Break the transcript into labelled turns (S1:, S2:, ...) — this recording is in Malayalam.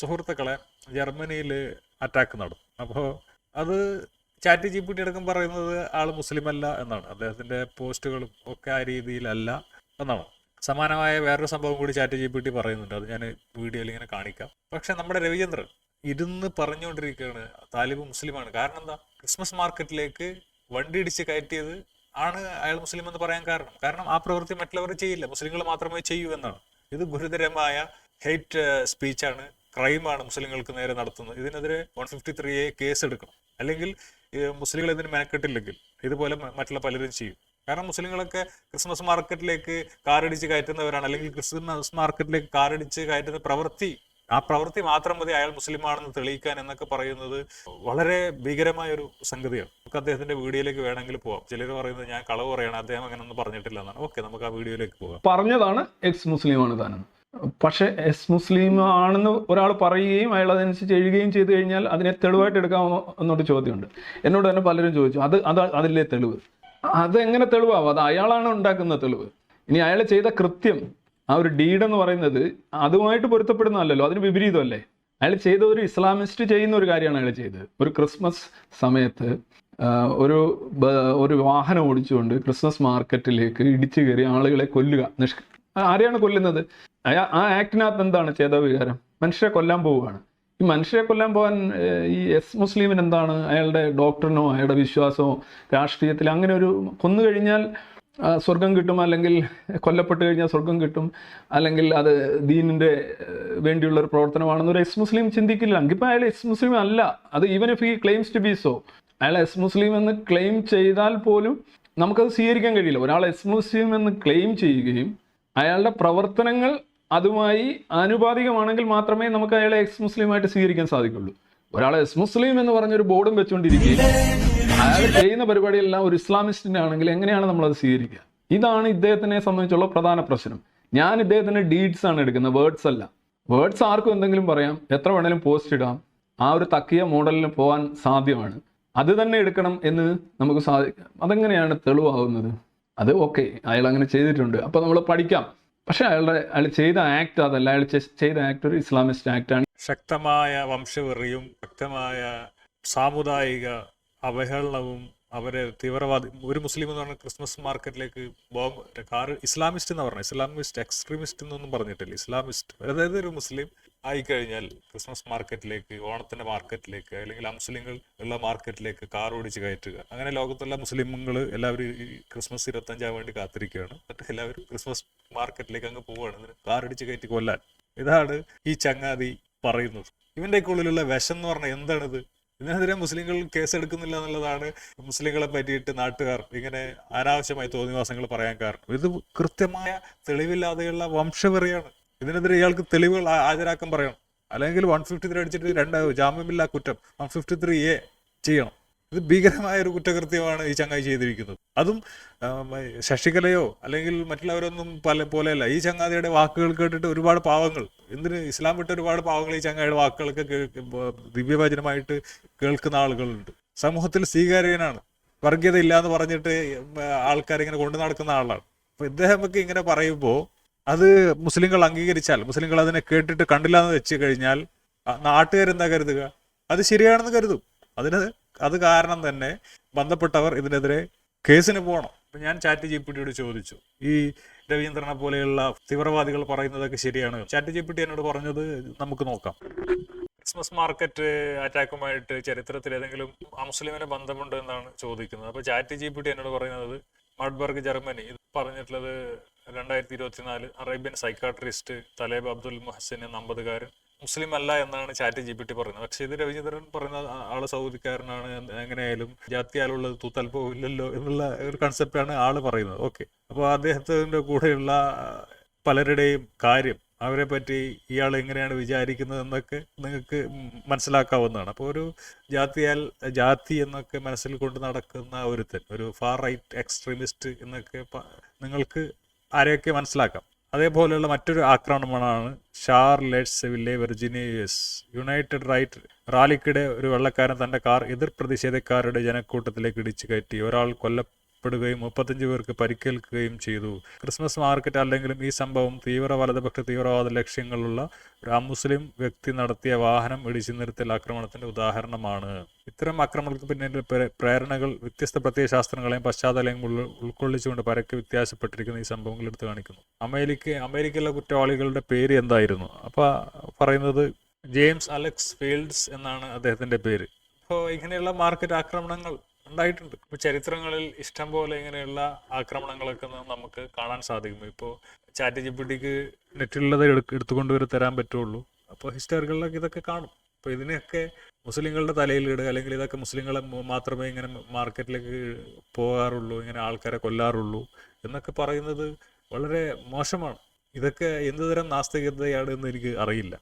S1: സുഹൃത്തുക്കളെ ജർമ്മനിയിൽ അറ്റാക്ക് നടന്നു. അപ്പോൾ അത് ചാറ്റ് GPT അടക്കം പറയുന്നത് ആൾ മുസ്ലിം അല്ല എന്നാണ്. അദ്ദേഹത്തിൻ്റെ പോസ്റ്റുകളും ഒക്കെ ആ രീതിയിലല്ല എന്നാണ്. സമാനമായ വേറൊരു സംഭവം കൂടി ചാറ്റ് GPT പറയുന്നുണ്ട്. അത് ഞാൻ വീഡിയോയിൽ ഇങ്ങനെ കാണിക്കാം. പക്ഷെ നമ്മുടെ രവിചന്ദ്രൻ ഇരുന്ന് പറഞ്ഞുകൊണ്ടിരിക്കുകയാണ് താലിബ് മുസ്ലിമാണ്. കാരണം എന്താ? ക്രിസ്മസ് മാർക്കറ്റിലേക്ക് വണ്ടി ഇടിച്ച് കയറ്റിയത് ആണ് അയാൾ മുസ്ലിം എന്ന് പറയാൻ കാരണം ആ പ്രവൃത്തി മറ്റുള്ളവർ ചെയ്യില്ല, മുസ്ലിങ്ങൾ മാത്രമേ ചെയ്യൂ എന്നാണ്. ഇത് ഗുരുതരമായ ഹെയ്റ്റ് സ്പീച്ചാണ്, ക്രൈമാണ് മുസ്ലിങ്ങൾക്ക് നേരെ നടത്തുന്നത്. ഇതിനെതിരെ 153A കേസ് എടുക്കണം. അല്ലെങ്കിൽ മുസ്ലിങ്ങൾ ഇതിന് മെനക്കെട്ടില്ലെങ്കിൽ ഇതുപോലെ മറ്റുള്ള പലരും ചെയ്യും. കാരണം മുസ്ലിങ്ങളൊക്കെ ക്രിസ്മസ് മാർക്കറ്റിലേക്ക് കാറടിച്ച് കയറ്റുന്നവരാണ്. അല്ലെങ്കിൽ ക്രിസ്മസ് മാർക്കറ്റിലേക്ക് കാറടിച്ച് കയറ്റുന്ന ആ പ്രവൃത്തി മാത്രം മതി അയാൾ മുസ്ലിമാണെന്ന് തെളിയിക്കാൻ എന്നൊക്കെ പറയുന്നത് വളരെ ഭീകരമായ ഒരു സംഗതിയാണ്. നമുക്ക് അദ്ദേഹത്തിന്റെ വീഡിയോയിലേക്ക് വേണമെങ്കിൽ പോവാം. ചിലർ പറയുന്നത് ഞാൻ കളവ് പറയാണ്, അദ്ദേഹം അങ്ങനെയൊന്നും പറഞ്ഞിട്ടില്ല എന്നാണ്. ഓക്കെ, നമുക്ക് ആ വീഡിയോയിലേക്ക് പോകാം.
S2: പറഞ്ഞതാണ് എക്സ് മുസ്ലിമാണ് താനെന്ന്. പക്ഷെ എക്സ് മുസ്ലിം ആണെന്ന് ഒരാൾ പറയുകയും അയാൾ അതനുസരിച്ച് എഴുതുകയും ചെയ്തു കഴിഞ്ഞാൽ അതിനെ തെളിവായിട്ട് എടുക്കാമോ എന്നൊരു ചോദ്യമുണ്ട്. എന്നോട് തന്നെ പലരും ചോദിച്ചു, അതിലെ തെളിവ് അതെങ്ങനെ തെളിവാകും? അത് അയാളാണ് ഉണ്ടാക്കുന്ന തെളിവ്. ഇനി അയാൾ ചെയ്ത കൃത്യം, ആ ഒരു ഡീഡ് എന്ന് പറയുന്നത് അതുമായിട്ട് പൊരുത്തപ്പെടുന്നതല്ലോ, അതിന് വിപരീതമല്ലേ. അയാൾ ചെയ്ത ഒരു ഇസ്ലാമിസ്റ്റ് ചെയ്യുന്ന ഒരു കാര്യമാണ് അയാൾ ചെയ്തത്. ഒരു ക്രിസ്മസ് സമയത്ത് ഒരു വാഹനം ഓടിച്ചുകൊണ്ട് ക്രിസ്മസ് മാർക്കറ്റിലേക്ക് ഇടിച്ചു കയറി ആളുകളെ കൊല്ലുക. ആരെയാണ് കൊല്ലുന്നത്? ആ ആക്ടിനകത്ത് എന്താണ് ചേതോവികാരം? മനുഷ്യരെ കൊല്ലാൻ പോവുകയാണ്. ഈ മനുഷ്യരെ കൊല്ലാൻ പോകാൻ ഈ എസ് മുസ്ലിമിന് എന്താണ്? അയാളുടെ ഡോക്ടറിനോ അയാളുടെ വിശ്വാസമോ രാഷ്ട്രീയത്തിൽ അങ്ങനെ ഒരു കൊന്നു കഴിഞ്ഞാൽ സ്വർഗം കിട്ടും, അല്ലെങ്കിൽ കൊല്ലപ്പെട്ട് കഴിഞ്ഞാൽ സ്വർഗം കിട്ടും, അല്ലെങ്കിൽ അത് ദീനിൻ്റെ വേണ്ടിയുള്ളൊരു പ്രവർത്തനമാണെന്നൊരു എസ് മുസ്ലിം ചിന്തിക്കില്ല. എങ്കിപ്പോൾ അയാൾ എസ് മുസ്ലിം അല്ല. അത് even if he claims to be so, അയാൾ എസ് മുസ്ലിം എന്ന് ക്ലെയിം ചെയ്താൽ പോലും നമുക്കത് സ്വീകരിക്കാൻ കഴിയില്ല. ഒരാൾ എസ് മുസ്ലിം എന്ന് ക്ലെയിം ചെയ്യുകയും അയാളുടെ പ്രവർത്തനങ്ങൾ അതുമായി ആനുപാതികമാണെങ്കിൽ മാത്രമേ നമുക്ക് അയാളെ എക്സ് മുസ്ലിമായിട്ട് സ്വീകരിക്കാൻ സാധിക്കുള്ളൂ. ഒരാളെ എസ് മുസ്ലിം എന്ന് പറഞ്ഞൊരു ബോർഡും വെച്ചുകൊണ്ടിരിക്കുകയും അയാൾ ചെയ്യുന്ന പരിപാടിയെല്ലാം ഒരു ഇസ്ലാമിസ്റ്റിൻ്റെ ആണെങ്കിൽ എങ്ങനെയാണ് നമ്മളത് സ്വീകരിക്കുക? ഇതാണ് ഇദ്ദേഹത്തിനെ സംബന്ധിച്ചുള്ള പ്രധാന പ്രശ്നം. ഞാൻ ഇദ്ദേഹത്തിൻ്റെ ഡീഡ്സ് ആണ് എടുക്കുന്നത്, വേർഡ്സ് അല്ല. വേർഡ്സ് ആർക്കും എന്തെങ്കിലും പറയാം, എത്ര വേണേലും പോസ്റ്റ് ഇടാം, ആ ഒരു തക്കിയ മോഡലിന് പോകാൻ സാധ്യമാണ്. അത് തന്നെ എടുക്കണം എന്ന് നമുക്ക് സാധിക്കും. അതെങ്ങനെയാണ് തെളിവാകുന്നത്? അത് ഓക്കെ, അയാൾ അങ്ങനെ ചെയ്തിട്ടുണ്ട്, അപ്പോൾ നമ്മൾ പഠിക്കാം. പക്ഷെ അയാൾ ചെയ്ത ആക്ട് അതല്ല. അയാൾ ചെയ്ത ആക്ട് ഒരു ഇസ്ലാമിസ്റ്റ് ആക്ടാണ്.
S1: ശക്തമായ വംശവെറിയും ശക്തമായ സാമുദായിക അവഹേളനവും അവരെ തീവ്രവാദി. ഒരു മുസ്ലിം എന്ന് പറഞ്ഞാൽ ക്രിസ്മസ് മാർക്കറ്റിലേക്ക് കാറ് ഇസ്ലാമിസ്റ്റ് എന്ന് പറഞ്ഞാൽ, ഇസ്ലാമിസ്റ്റ് എക്സ്ട്രീമിസ്റ്റ് എന്നൊന്നും പറഞ്ഞിട്ടില്ല, ഇസ്ലാമിസ്റ്റ്. അതായത് ഒരു മുസ്ലിം ആയിക്കഴിഞ്ഞാൽ ക്രിസ്മസ് മാർക്കറ്റിലേക്ക്, ഓണത്തിന്റെ മാർക്കറ്റിലേക്ക്, അല്ലെങ്കിൽ അമുസ്ലിങ്ങൾ ഉള്ള മാർക്കറ്റിലേക്ക് കാർ ഓടിച്ച് കയറ്റുക. അങ്ങനെ ലോകത്തുള്ള മുസ്ലിമുകൾ എല്ലാവരും ഈ ക്രിസ്മസ് 25 വേണ്ടി കാത്തിരിക്കുകയാണ്. എന്നിട്ട് എല്ലാവരും ക്രിസ്മസ് മാർക്കറ്റിലേക്ക് അങ്ങ് പോവുകയാണ് കാർ അടിച്ച് കയറ്റി കൊല്ലാൻ. ഇതാണ് ഈ ചങ്ങാതി പറയുന്നത്. ഇവന്റെ ഉള്ളിലുള്ള വിഷം എന്ന് പറഞ്ഞാൽ എന്താണിത്? ഇതിനെതിരെ മുസ്ലിങ്ങൾ കേസെടുക്കുന്നില്ല എന്നുള്ളതാണ് മുസ്ലിങ്ങളെ പറ്റിയിട്ട് നാട്ടുകാർ ഇങ്ങനെ അനാവശ്യമായി തോന്നിവാസങ്ങൾ പറയാൻ കാരണം. ഇത് കൃത്യമായ തെളിവില്ലാതെയുള്ള വംശവെറിയാണ്. ഇതിനെതിരെ ഇയാൾക്ക് തെളിവുകൾ ഹാജരാക്കാൻ പറയണം. അല്ലെങ്കിൽ 153 അടിച്ചിട്ട് ജാമ്യമില്ലാ കുറ്റം 153A ചെയ്യണം. ഇത് ഭീകരമായ ഒരു കുറ്റകൃത്യമാണ് ഈ ചങ്ങായി ചെയ്തിരിക്കുന്നത്. അതും ശശികലയോ അല്ലെങ്കിൽ മറ്റുള്ളവരൊന്നും പോലെയല്ല. ഈ ചങ്ങാതിയുടെ വാക്കുകൾ കേട്ടിട്ട് ഒരുപാട് പാവങ്ങൾ, എന്തിന് ഇസ്ലാം വിട്ട ഒരുപാട് പാവങ്ങൾ ഈ ചങ്ങാതിയുടെ വാക്കുകളൊക്കെ ദിവ്യവചനമായിട്ട് കേൾക്കുന്ന ആളുകളുണ്ട്. സമൂഹത്തിൽ സ്വീകാര്യനാണ്, വർഗീയത ഇല്ല എന്ന് പറഞ്ഞിട്ട് ആൾക്കാരിങ്ങനെ കൊണ്ടു നടക്കുന്ന ആളാണ്. അപ്പൊ ഇദ്ദേഹമൊക്കെ ഇങ്ങനെ പറയുമ്പോൾ അത് മുസ്ലിങ്ങൾ അംഗീകരിച്ചാൽ, മുസ്ലിങ്ങൾ അതിനെ കേട്ടിട്ട് കണ്ടില്ല എന്ന് വെച്ച് കഴിഞ്ഞാൽ നാട്ടുകാരെന്താ കരുതുക? അത് ശരിയാണെന്ന് കരുതും. അത് കാരണം തന്നെ ബന്ധപ്പെട്ടവർ ഇതിനെതിരെ കേസിന് പോകണം. ഞാൻ ചാറ്റ് GPT ചോദിച്ചു, ഈ രവീന്ദ്രനെ പോലെയുള്ള തീവ്രവാദികൾ പറയുന്നതൊക്കെ ശരിയാണ്? ചാറ്റ് GPT എന്നോട് പറഞ്ഞത് നമുക്ക് നോക്കാം. ക്രിസ്മസ് മാർക്കറ്റ് അറ്റാക്കുമായിട്ട് ചരിത്രത്തിൽ ഏതെങ്കിലും അമുസ്ലിമിന് ബന്ധമുണ്ട് എന്നാണ് ചോദിക്കുന്നത്. അപ്പോൾ ചാറ്റ് GPT എന്നോട് പറയുന്നത് മാഡ്ബർഗ് ജർമ്മനി ഇത് പറഞ്ഞിട്ടുള്ളത് 2024 അറേബ്യൻ സൈക്കാട്രിസ്റ്റ് തലേബ് അബ്ദുൽ മുഹസിൻ എന്ന 50-കാരൻ മുസ്ലിം അല്ല എന്നാണ് ചാറ്റ് GPT പറയുന്നത്. പക്ഷെ ഇത് രവീന്ദ്രൻ പറയുന്ന ആള് സൗദിക്കാരനാണ്, എങ്ങനെയായാലും ജാത്തിയാലുള്ളത് തൂത്തൽപ്പോ ഇല്ലല്ലോ എന്നുള്ള ഒരു കൺസെപ്റ്റാണ് ആള് പറയുന്നത്. ഓക്കെ, അപ്പോൾ അദ്ദേഹത്തിന്റെ കൂടെയുള്ള പലരുടെയും കാര്യം, അവരെ പറ്റി ഇയാൾ എങ്ങനെയാണ് വിചാരിക്കുന്നത് എന്നൊക്കെ നിങ്ങൾക്ക് മനസ്സിലാക്കാവുന്നതാണ്. അപ്പോൾ ഒരു ജാതി എന്നൊക്കെ മനസ്സിൽ കൊണ്ട് നടക്കുന്ന ഒരുത്തൻ, ഒരു ഫാർ റൈറ്റ് എക്സ്ട്രീമിസ്റ്റ് എന്നൊക്കെ നിങ്ങൾക്ക് ആരെയൊക്കെ മനസ്സിലാക്കാം. അതേപോലെയുള്ള മറ്റൊരു ആക്രമണമാണ് ഷാർലെറ്റ്സ്വില്ലെ വെർജീനിയസ് യുണൈറ്റഡ് റൈറ്റ് റാലിക്കിടെ ഒരു വെള്ളക്കാരൻ തന്റെ കാർ എതിർ പ്രതിഷേധക്കാരുടെ ജനക്കൂട്ടത്തിലേക്ക് ഇടിച്ചു കയറ്റി. ഒരാൾ പെടുകയും 35 പേർക്ക് പരിക്കേൽക്കുകയും ചെയ്തു. ക്രിസ്മസ് മാർക്കറ്റ് അല്ലെങ്കിലും ഈ സംഭവം തീവ്രവാദ ലക്ഷ്യങ്ങളുള്ള ഒരു അമുസ്ലിം വ്യക്തി നടത്തിയ വാഹനം ഇടിച്ചു നിർത്തൽ ആക്രമണത്തിന്റെ ഉദാഹരണമാണ്. ഇത്തരം ആക്രമണങ്ങൾക്ക് പിന്നിലെ പ്രേരണകൾ വ്യത്യസ്ത പ്രത്യയശാസ്ത്രങ്ങളെയും പശ്ചാത്തലങ്ങളും ഉൾക്കൊള്ളിച്ചുകൊണ്ട് പരക്കെ വ്യത്യാസപ്പെട്ടിരിക്കുന്ന ഈ സംഭവങ്ങൾ എടുത്തു കാണിക്കുന്നു. അമേരിക്കയിലെ കുറ്റവാളികളുടെ പേര് എന്തായിരുന്നു? അപ്പോൾ പറയുന്നത് ജെയിംസ് അലക്സ് ഫീൽഡ്സ് എന്നാണ് അദ്ദേഹത്തിന്റെ പേര്. അപ്പോൾ ഇങ്ങനെയുള്ള മാർക്കറ്റ് ആക്രമണങ്ങൾ ഉണ്ടായിട്ടുണ്ട്. ഇപ്പോൾ ചരിത്രങ്ങളിൽ ഇഷ്ടം പോലെ ഇങ്ങനെയുള്ള ആക്രമണങ്ങളൊക്കെ നമുക്ക് കാണാൻ സാധിക്കും. ഇപ്പോൾ ChatGPTക്ക് നെറ്റിലുള്ളത് എടുത്തുകൊണ്ടുവരെ തരാൻ പറ്റുള്ളൂ. അപ്പോൾ ഹിസ്റ്ററികളിലൊക്കെ ഇതൊക്കെ കാണും. അപ്പോൾ ഇതിനെയൊക്കെ മുസ്ലിങ്ങളുടെ തലയിലിടുക, അല്ലെങ്കിൽ ഇതൊക്കെ മുസ്ലിങ്ങളെ മാത്രമേ ഇങ്ങനെ മാർക്കറ്റിലേക്ക് പോകാറുള്ളൂ, ഇങ്ങനെ ആൾക്കാരെ കൊല്ലാറുള്ളൂ എന്നൊക്കെ പറയുന്നത് വളരെ മോശമാണ്. ഇതൊക്കെ എന്തുതരം നാസ്തികതയാണ് എന്ന് എനിക്ക് അറിയില്ല.